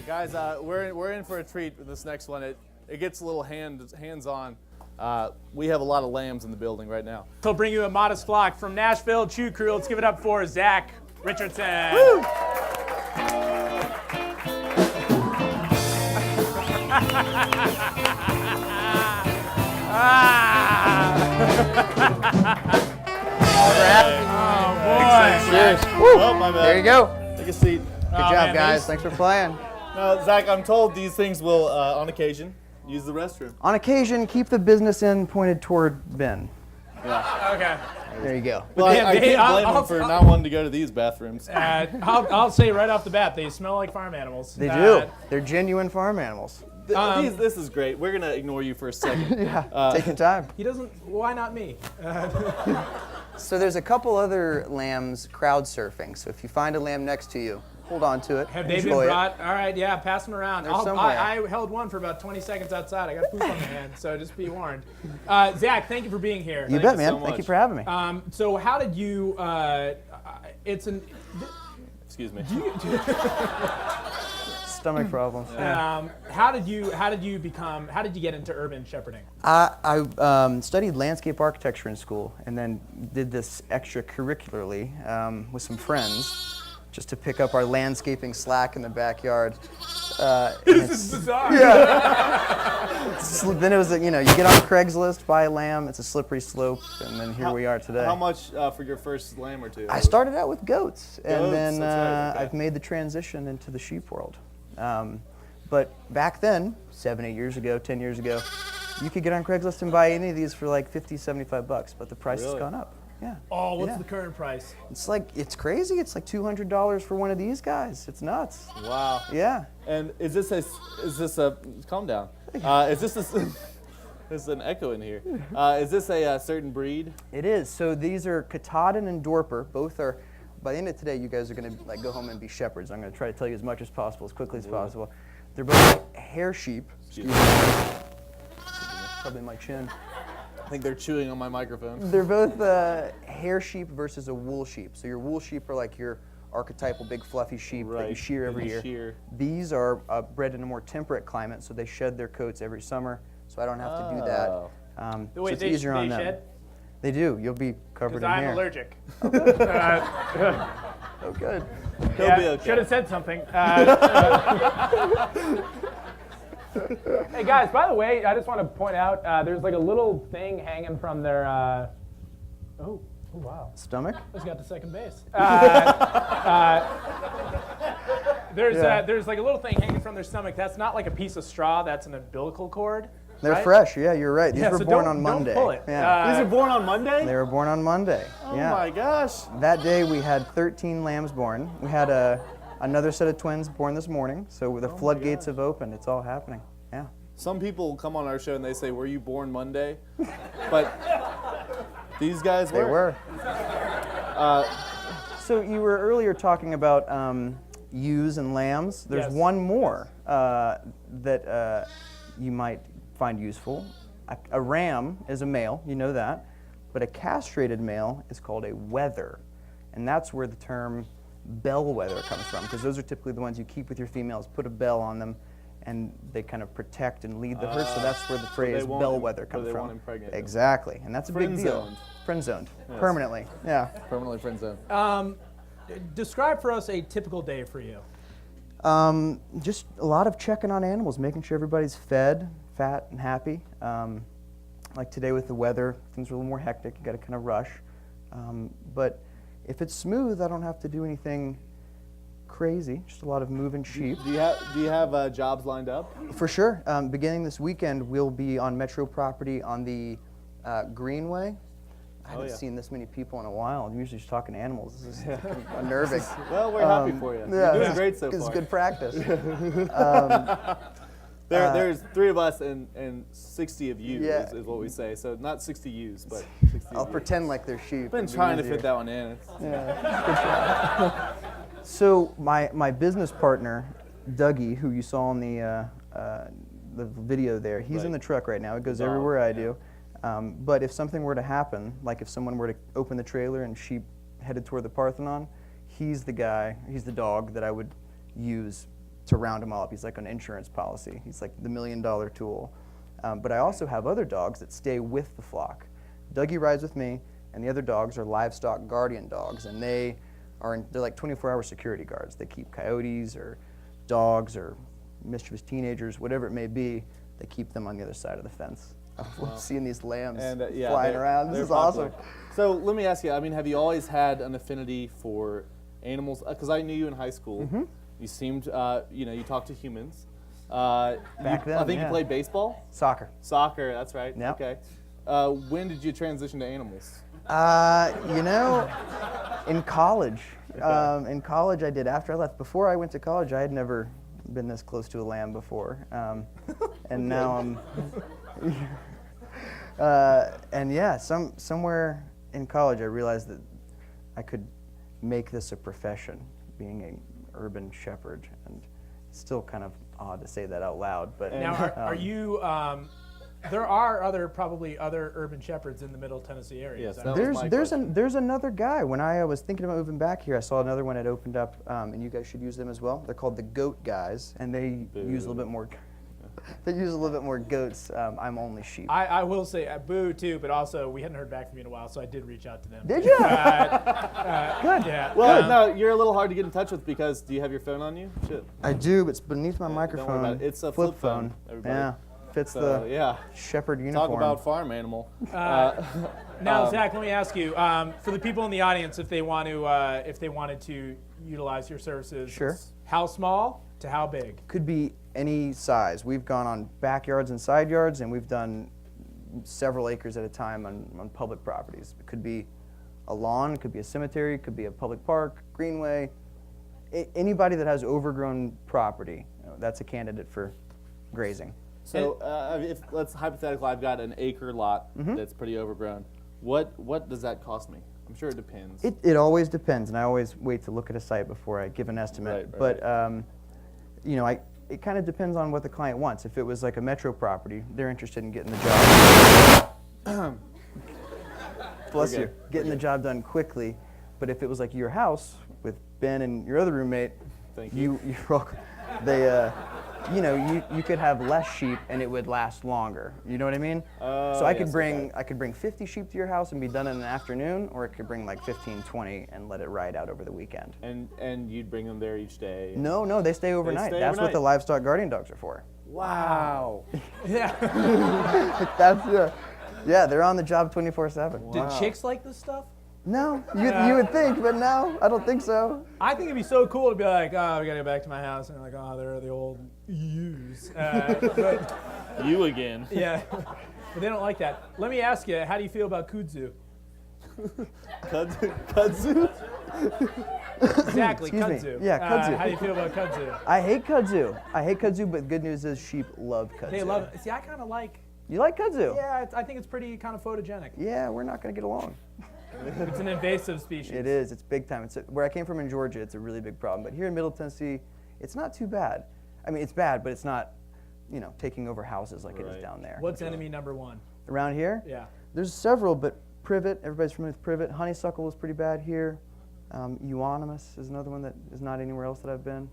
Guys, we're in for a treat with this next one. It gets a little hands-on. We have a lot of lambs in the building right now. He'll bring you a modest flock from Nashville Chew Crew. Let's give it up for Zach Richardson. Woo! Oh boy! Cheers. Oh, my bad. There you go. Take a seat. Good job, guys. Thanks for playing. Now, Zach, I'm told these things will, on occasion, use the restroom. On occasion, keep the business end pointed toward Ben. Yeah. Okay. There you go. Well, I can't blame them for not wanting to go to these bathrooms. I'll say right off the bat, they smell like farm animals. They do. They're genuine farm animals. This is great. We're going to ignore you for a second. Yeah, take your time. He doesn't. Why not me? So there's a couple other lambs crowd surfing. So if you find a lamb next to you, hold on to it. Have they been enjoy brought? All right, yeah, pass them around. They're somewhere. I held one for about 20 seconds outside. I got poop on my hand, so just be warned. Zach, thank you for being here. You bet, man. so Thank you much. for having me. So how did you? Excuse me. Stomach problems. How did you get into urban shepherding? I studied landscape architecture in school and then did this extracurricularly with some friends just to pick up our landscaping slack in the backyard. This is bizarre. Yeah. Then it was, you get on Craigslist, buy a lamb, it's a slippery slope, and then here we are today. How much for your first lamb or two? I started out with goats, and Goats, then that's right, okay. I've made the transition into the sheep world. But back then, 7, 8 years ago, 10 years ago, you could get on Craigslist and buy any of these for like $50, $75, but the price has gone up. Yeah. Oh, what's the current price? It's crazy. It's like $200 for one of these guys. It's nuts. Wow. Yeah. And is this a calm down? Is this there's an echo in here. Is this a certain breed? It is. So these are Katahdin and Dorper. Both are, by the end of today, you guys are going to go home and be shepherds. I'm going to try to tell you as much as possible, as quickly as possible. They're both hair sheep. Excuse me. Probably my chin. I think they're chewing on my microphone. They're both hair sheep versus a wool sheep. So your wool sheep are like your archetypal big fluffy sheep that you shear every year. These are bred in a more temperate climate, so they shed their coats every summer, so I don't have to do that. So it's easier on them. Shed? They do. You'll be covered in hair. I'm allergic. Oh, good. He'll be okay. Should have said something. Hey guys, by the way, I just want to point out there's like a little thing hanging from their. Oh wow. Stomach? Just got to second base. There's like a little thing hanging from their stomach. That's not like a piece of straw. That's an umbilical cord. They're right? fresh. Yeah, you're right. These were so born don't- on Monday. Don't pull it. Yeah. These are born on Monday? They were born on Monday. Oh yeah. my gosh. That day we had 13 lambs born. We had another set of twins born this morning. So the floodgates have opened. It's all happening. Yeah. Some people come on our show and they say, "Were you born Monday?" But these guys They were. So you were earlier talking about ewes and lambs. There's one more that you might find useful. A ram is a male, you know that, but a castrated male is called a wether, and that's where the term bellwether comes from, because those are typically the ones you keep with your females, put a bell on them, and they kind of protect and lead the herd, so that's where the phrase bellwether comes from. Impregnate Exactly, and that's a big deal. Friend-zoned, permanently, yeah. Permanently friend zone. Describe for us a typical day for you. Just a lot of checking on animals, making sure everybody's fed, fat, and happy. Like today with the weather, things are a little more hectic. You got to kind of rush. But if it's smooth, I don't have to do anything crazy. Just a lot of moving sheep. Do you have jobs lined up? For sure. Beginning this weekend, we'll be on Metro property on the Greenway. I haven't seen this many people in a while. I'm usually just talking to animals. This is unnerving. Well, we're happy for you. You're doing great so far. It's good practice. There's 3 of us and 60 of you is what we say. So not 60 yous, but 60 I'll pretend like they're sheep. I've been trying to fit that one in. So my business partner, Dougie, who you saw in the video there, he's in the truck right now. It goes everywhere I do. But if something were to happen, like if someone were to open the trailer and sheep headed toward the Parthenon, he's the guy, he's the dog that I would use to round them all up. He's like an insurance policy. He's like the $1 million tool. But I also have other dogs that stay with the flock. Dougie rides with me, and the other dogs are livestock guardian dogs, and they're like 24-hour security guards. They keep coyotes or dogs or mischievous teenagers, whatever it may be. They keep them on the other side of the fence. Wow. Seeing these lambs flying around. This is awesome. So let me ask you, I mean, have you always had an affinity for animals? Because I knew you in high school. Mm-hmm. You seemed, you talked to humans. Back then, I think you played baseball? Soccer. Soccer, that's right. Yep. Okay. When did you transition to animals? In college. Okay. In college I did. After I left, before I went to college, I had never been this close to a lamb before. And now I'm... somewhere in college I realized that I could make this a profession, being an urban shepherd, and it's still kind of odd to say that out loud. But now, are you? There are probably other urban shepherds in the Middle Tennessee area. Yes, there's another guy. When I was thinking about moving back here, I saw another one had opened up, and you guys should use them as well. They're called the Goat Guys, and they use a little bit more. They use a little bit more goats. I'm only sheep. I will say boo too, but also we hadn't heard back from you in a while, so I did reach out to them. Did you? Good. Yeah. Well, no, you're a little hard to get in touch with because do you have your phone on you? Shit. I do, but it's beneath my microphone. Don't worry about it. It's a flip phone. Everybody. Yeah, fits the shepherd uniform. Talk about farm animal. Now, Zach, let me ask you, for the people in the audience, if they wanted to utilize your services, sure. How small to how big? Could be any size. We've gone on backyards and side yards, and we've done several acres at a time on public properties. It could be a lawn, it could be a cemetery, it could be a public park, greenway. Anybody that has overgrown property, that's a candidate for grazing. So if let's hypothetically, I've got an acre lot that's pretty overgrown. What does that cost me? I'm sure it depends. It always depends, and I always wait to look at a site before I give an estimate. Right. But it kind of depends on what the client wants. If it was like a metro property, they're interested in getting the job. Bless you. Getting the job done quickly. But if it was like your house with Ben and your other roommate, you're welcome. You could have less sheep and it would last longer. You know what I mean? So I could bring 50 sheep to your house and be done in an afternoon, or it could bring like 15, 20 and let it ride out over the weekend. And you'd bring them there each day? No, they stay overnight. That's what the livestock guardian dogs are for. Wow. Yeah. They're on the job 24/7. Wow. Did chicks like this stuff? No, you would think, but no, I don't think so. I think it'd be so cool to be like, oh, we gotta go back to my house, and like, oh, there are the old ewes. You again. Yeah, but they don't like that. Let me ask you, how do you feel about kudzu? Kudzu? Exactly, Excuse kudzu. Me. Yeah, kudzu. How do you feel about kudzu? I hate kudzu, but the good news is sheep love kudzu. They love it. See, I kind of like. You like kudzu? Yeah, I think it's pretty kind of photogenic. Yeah, we're not gonna get along. It's an invasive species. It is. It's big time. Where I came from in Georgia, it's a really big problem. But here in Middle Tennessee, it's not too bad. I mean, it's bad, but it's not, taking over houses like it is down there. What's enemy number one? Around here? Yeah. There's several, but privet. Everybody's familiar with privet. Honeysuckle is pretty bad here. Euonymus is another one that is not anywhere else that I've been.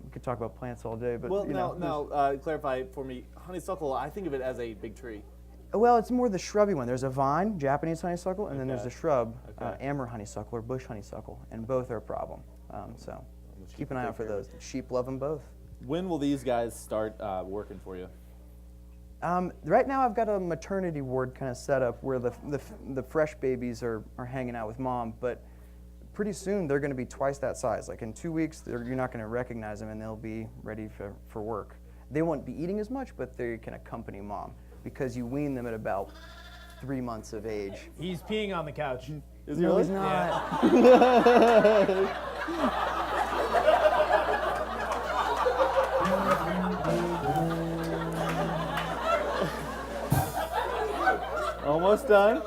We could talk about plants all day, but now clarify for me. Honeysuckle, I think of it as a big tree. Well, it's more the shrubby one. There's a vine, Japanese honeysuckle, and then there's the shrub, amber honeysuckle or bush honeysuckle, and both are a problem. So keep an eye out for those. Sheep love them both. When will these guys start working for you? Right now, I've got a maternity ward kind of set up where the fresh babies are hanging out with mom, but pretty soon they're going to be twice that size. Like in 2 weeks, you're not going to recognize them, and they'll be ready for work. They won't be eating as much, but they can accompany mom, because you wean them at about 3 months of age. He's peeing on the couch. Is he No, really? he's not. Yeah. Almost done.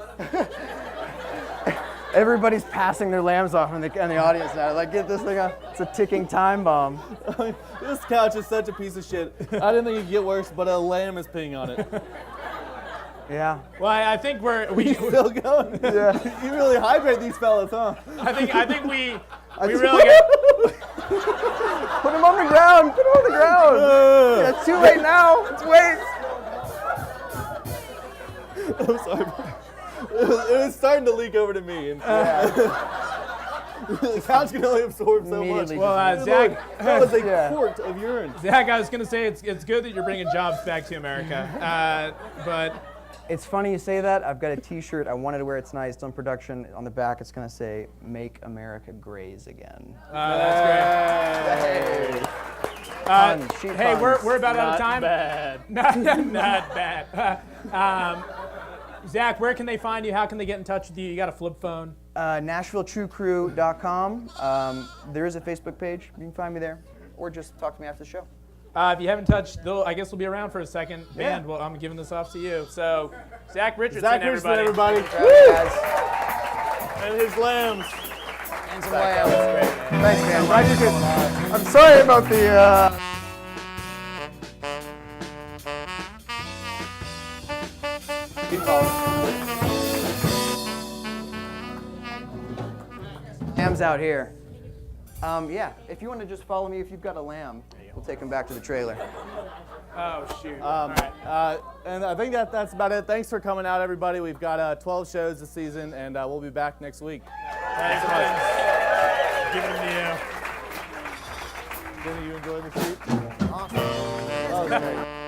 Everybody's passing their lambs off in the audience now. Like, get this thing on. It's a ticking time bomb. This couch is such a piece of shit. I didn't think it'd get worse, but a lamb is peeing on it. Yeah. Well, I think we Still going? Yeah. You really hydrate these fellas, huh? I think we really got. Put him on the ground. Put it on the ground. Yeah, it's too late now. Let's wait. I'm sorry. It was starting to leak over to me. And, the couch can only absorb so much. Immediately Well, Zach, That was a quart of urine. Zach, I was going to say it's good that you're bringing jobs back to America, but It's funny you say that. I've got a T-shirt. I wanted to wear it tonight. It's on production. On the back, it's going to say, "Make America Graze Again." that's Hey. great. Puns, sheep Hey, puns. we're about out of time. Bad. Not bad. Zach, where can they find you? How can they get in touch with you? You got a flip phone? NashvilleChewCrew.com. There is a Facebook page. You can find me there, or just talk to me after the show. If you haven't touched, I guess we'll be around for a second. Band, well, I'm giving this off to you. So, Zach Richardson, everybody. Guys. And his lambs. And some lambs. Thanks, man. I'm sorry about the. Lambs out here. Yeah, if you want to just follow me, if you've got a lamb, we'll take him back to the trailer. Oh, shoot. All right. And I think that's about it. Thanks for coming out, everybody. We've got 12 shows this season, and we'll be back next week. Thanks, Giving them to you. Didn't you enjoy the shoot? Awesome. That was great.